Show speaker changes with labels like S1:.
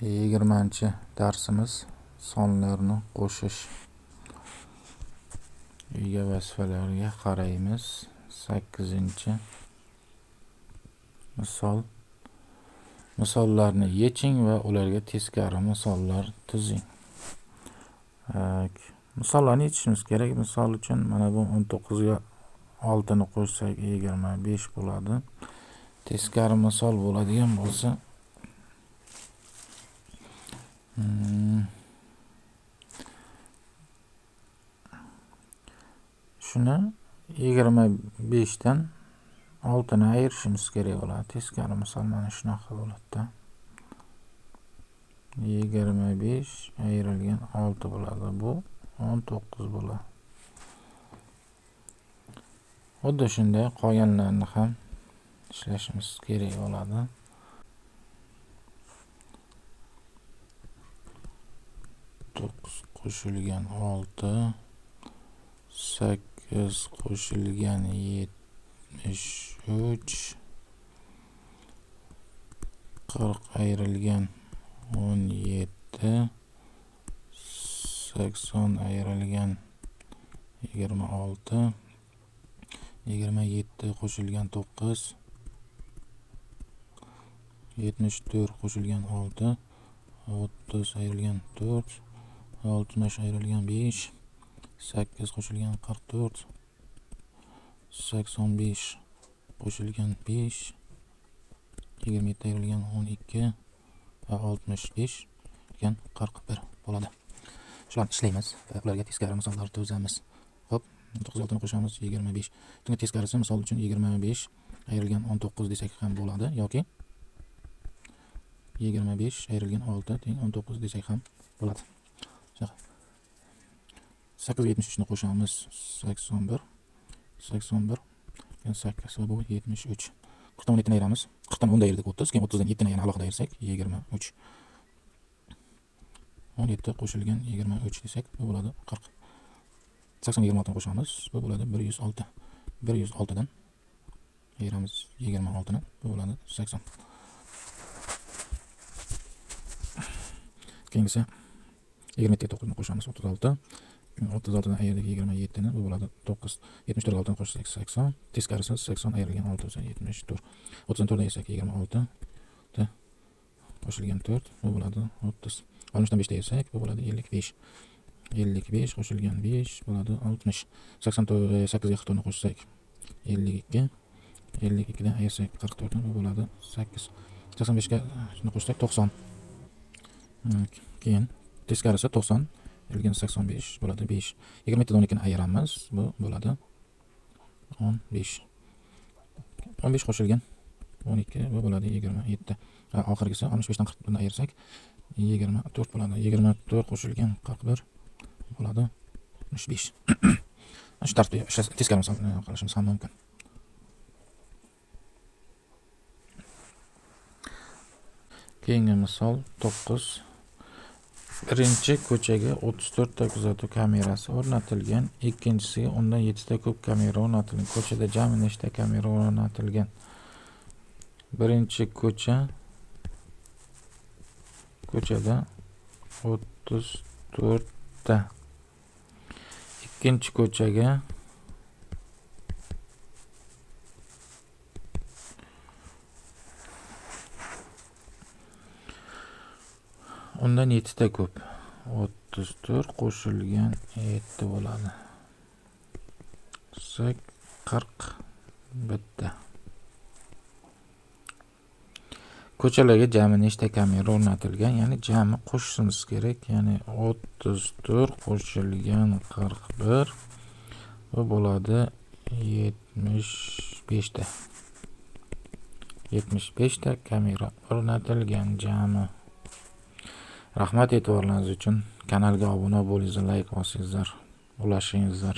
S1: 20-darsimiz sonlarni qo'shish. Uyga vazifalarga qaraymiz. 8-misol. Misollarni yeching va ularga teskari misollar tuzing. Misollarni yechishimiz kerak. Misol uchun mana bu 19 ga 6 ni qo'shsak 25 bo'ladi. Teskari misol bo'ladigan bo'lsa shuni 25 dan 6 ni ayirishimiz kerak bo'ladi. Teskari misol mana shunaqa bo'ladi-da. 25 ayrilgan 6 bo'ladi. Bu 19 bo'ladi. Xuddi shunday qolganlarni ham ishlashimiz kerak bo'ladi. 9 qo'shilgan 6, 8 qo'shilgan 73, 40 ayrilgan 17, 80 ayrilgan 26, 27 qo'shilgan 9, 74 qo'shilgan 6, 30 ayrilgan 4, 60 ayrilgan 5, 8 qo'shilgan 44, 85 qo'shilgan 5, 27 ayrilgan 12 va 65 degan 41 bo'ladi. Shularni ishlaymiz va ularga teskari misollar tuzamiz. Xo'p, 9 ni qo'shamiz 25. Bunga teskarisi misol uchun 25 ayrilgan 19 desak ham bo'ladi yoki 25 ayrilgan 6 teng 19 desak ham bo'ladi. 8 ga 73 ni qo'shamiz 81, 81 8 va bu 73. 40 dan 17 ni ayiramiz. 40 dan 10 ayirdik 30, keyin 30 dan 7 ni yana alohida ayirsak 23. 17 qo'shilgan 23 desak bu bo'ladi 40. 80 ga 26 ni qo'shamiz, bu bo'ladi 106. 106 dan ayiramiz 26 ni, bu bo'ladi 80. Keyingisi 27 ga 9 ni qo'shamiz 36. 36 dan ayirdik 27 ni, bu bo'ladi 9. 74 ga 6 ni qo'shsak 80. Teskarisi 80 ayrilgan 6 bo'lsa 74. 30 dan 4 ayirsak 26. Qo'shilgan 4, bu bo'ladi 30. 60 dan 5 ayirsak bu bo'ladi 55. 55 qo'shilgan 5 bo'ladi 60. 8 ga 44 ni qo'shsak 52. 52 dan ayirsak 44 ni, bu bo'ladi 8. 85 ga shuni qo'shsak 90. Keyin teskarisi 90 ayrilgan 85 bo'ladi 5. 27 dan 12 ni ayiramiz, bu bo'ladi 15. 15 qo'shilgan 12, bu bo'ladi 27. Oxirgisi 65 dan 41 ni ayirsak 24 bo'ladi. 24 qo'shilgan 41 bo'ladi 65. Shu tartibda teskari misol qilishimiz ham mumkin. Keyingi misol 9. Birinchi ko'chaga 34 ta kuzatuv kamerasi o'rnatilgan, ikkinchisiga undan 7 ta ko'p kamera o'rnatilgan. Ko'chada jami nechta kamera o'rnatilgan? Birinchi ko'chada 34 ta. Ikkinchi ko'chaga undan 7 ta ko'p. 34 qo'shilgan 7 bo'ladi. 41. Ko'chalarga jami nechta kamera o'rnatilgan? Ya'ni jami qo'shishimiz kerak. Ya'ni 34 qo'shilgan 41 bu bo'ladi 75 ta. 75 ta kamera o'rnatilgan jami. Rahmat e'tiborlaringiz uchun. Kanalga obuna bo'lingizlar, like bosingizlar, ulashingizlar.